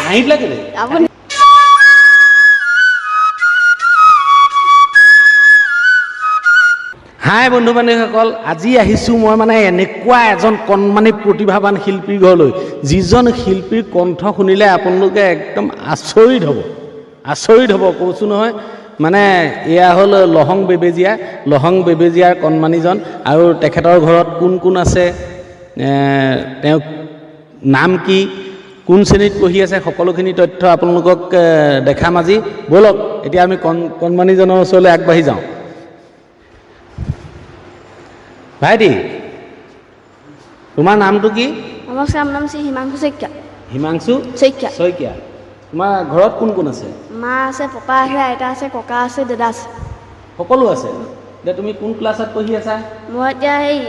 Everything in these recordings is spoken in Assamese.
হাঁহিত লাগিলে আপুনি হাই বন্ধু বান্ধৱীসকল, আজি আহিছোঁ মই মানে এনেকুৱা এজন কণমানি প্ৰতিভাৱান শিল্পীৰ ঘৰলৈ, যিজন শিল্পীৰ কণ্ঠ শুনিলে আপোনালোকে একদম আচৰিত হ'ব কৈছোঁ নহয়। মানে এয়া হ'ল লহং বেবেজীয়াৰ কণমানিজন, আৰু তেখেতৰ ঘৰত কোন কোন আছে, তেওঁ নাম কি, কোন শ্ৰেণীত পঢ়ি আছে, সকলোখিনি তথ্য আপোনালোকক দেখাম আজি। ব'লক এতিয়া আমি কণমানিজনৰ ওচৰলৈ আগবাঢ়ি যাওঁ। ভাইটি, তোমাৰ নামটো কি? নমস্কাৰ, মোৰ নাম শ্ৰী হিমাংশু শইকীয়া। হিমাংশু শইকীয়া। তোমাৰ ঘৰত কোন কোন আছে? মা আছে, পাপা আছে, আইতা আছে, ককা আছে, দাদা আছে। সকলো আছে। এতিয়া তুমি কোন ক্লাছত পঢ়ি আছা? মই এতিয়া এই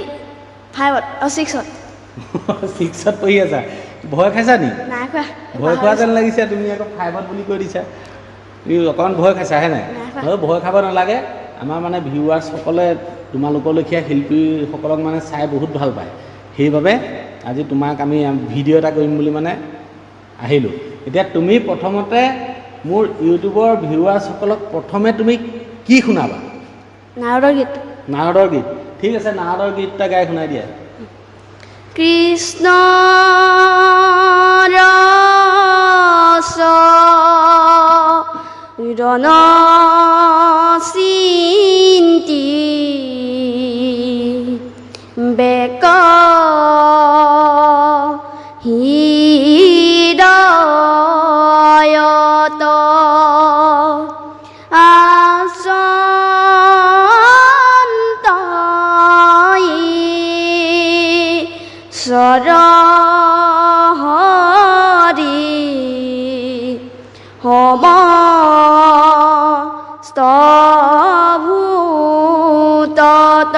5ত 6ত 6ত পঢ়ি আছা। ভয় খাইছা নি? নাই খোৱা। ভয় খোৱা যেন লাগিছে, তুমি আকৌ 5ত বুলি কৈ দিছা। তুমি অকণমান ভয় খাইছা হে নাই? ভয় খাব নালাগে। আমাৰ মানে ভিউৱাৰ্ছসকলে তোমালোকৰ লেখীয়া শিল্পীসকলক মানে চাই বহুত ভাল পায়, সেইবাবে আজি তোমাক আমি ভিডিঅ' এটা কৰিম বুলি মানে আহিলোঁ। এতিয়া তুমি প্ৰথমতে মোৰ ইউটিউবৰ ভিউৱাৰ্ছসকলক প্ৰথমে তুমি কি শুনাবা? নাৰদৰ গীত। ঠিক আছে, নাৰদৰ গীত এটা গাই শুনাই দিয়া। কৃষ্ণ ৰস ৰণ চিন্তি বেক হৃদয়ত আচন্তই সৰহৰি সমস্ত ভূতত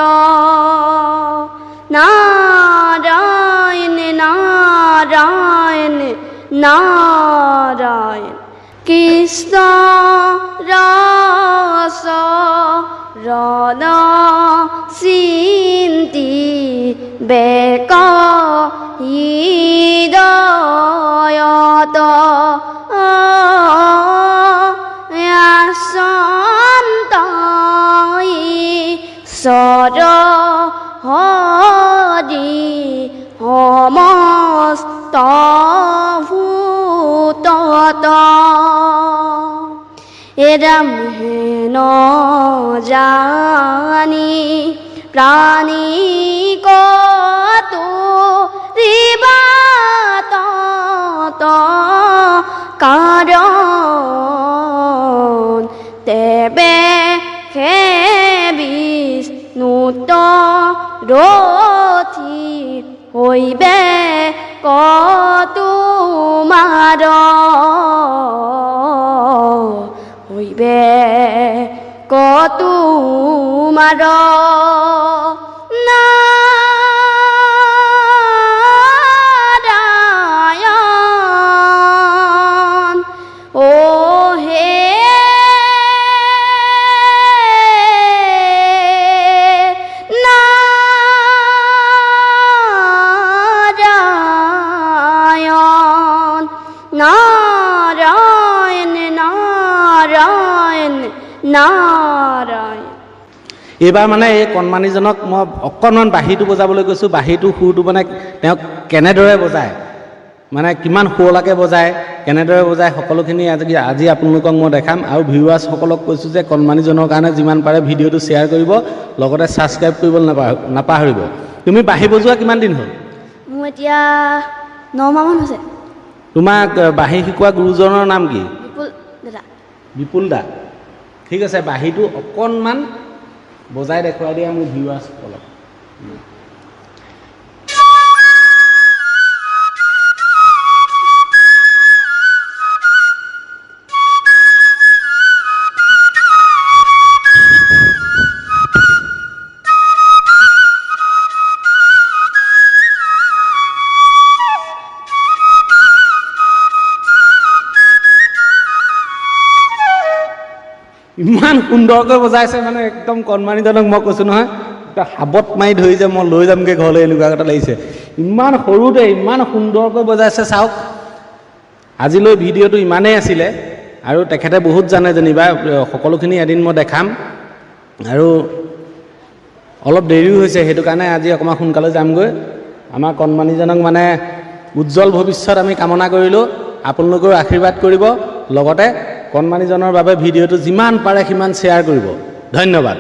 নাৰায়ণ নাৰায়ণ নাৰায়ণ। কৃষ্ণ ৰস ৰণ চিন্তি বেক হৃদয়ত আচন্তই সৰহৰি সমস্ত ভূতত এৰাম হেন জানি প্ৰাণী কতো ৰিবাত কাৰণ তেবে হে বিষ্ণুত ৰথি হৈবে কতুমাৰ হৈবে কতুমাৰ নাৰায়ণ ও হে নাৰায়ণ নাৰায়ণ নাৰায়ণ নাৰায়ণ। এইবাৰ মানে এই কণমানিজনক মই অকণমান বাঁহীটো বজাবলৈ কৈছোঁ। বাঁহীটো সুৰটো মানে তেওঁক কেনেদৰে বজায়, মানে কিমান সুৰলাকে বজায়, কেনেদৰে বজায়, সকলোখিনি আজি আপোনালোকক মই দেখাম। আৰু ভিউৱাৰ্ছসকলক কৈছোঁ যে কণমানিজনৰ কাৰণে যিমান পাৰে ভিডিঅ'টো শ্বেয়াৰ কৰিব, লগতে ছাবস্ক্ৰাইব কৰিবলৈ নাপাহৰিব। তুমি বাঁহী বজোৱা কিমান দিন হ'ল? মোৰ এতিয়া 9 মাহমান হৈছে। তোমাক বাঁহী শিকোৱা গুৰুজনৰ নাম কি? বিপুল দা। ঠিক আছে, বাঁহীটো অকণমান বজাই দেখুৱাই দিয়া মোৰ ভিউৱাৰ্ছসকলক। ইমান সুন্দৰকৈ বজাইছে, মানে একদম কণমানিজনক মই কৈছোঁ নহয়, হাবত মাৰি ধৰি যে মই লৈ যামগৈ ঘৰলৈ, এনেকুৱা এটা লাগিছে। ইমান সৰুতে ইমান সুন্দৰকৈ বজাইছে, চাওক। আজিলৈ ভিডিঅ'টো ইমানেই আছিলে আৰু তেখেতে বহুত জানে যেনিবা সকলোখিনি এদিন মই দেখাম আৰু অলপ দেৰিও হৈছে সেইটো কাৰণে আজি অকণমান সোনকালে যামগৈ আমাৰ কণমানিজনক মানে উজ্জ্বল ভৱিষ্যত আমি কামনা কৰিলোঁ আপোনালোকেও আশীৰ্বাদ কৰিব লগতে কণমানিজনৰ বাবে ভিডিঅ'টো যিমান পাৰে সিমান শ্বেয়াৰ কৰিব ধন্যবাদ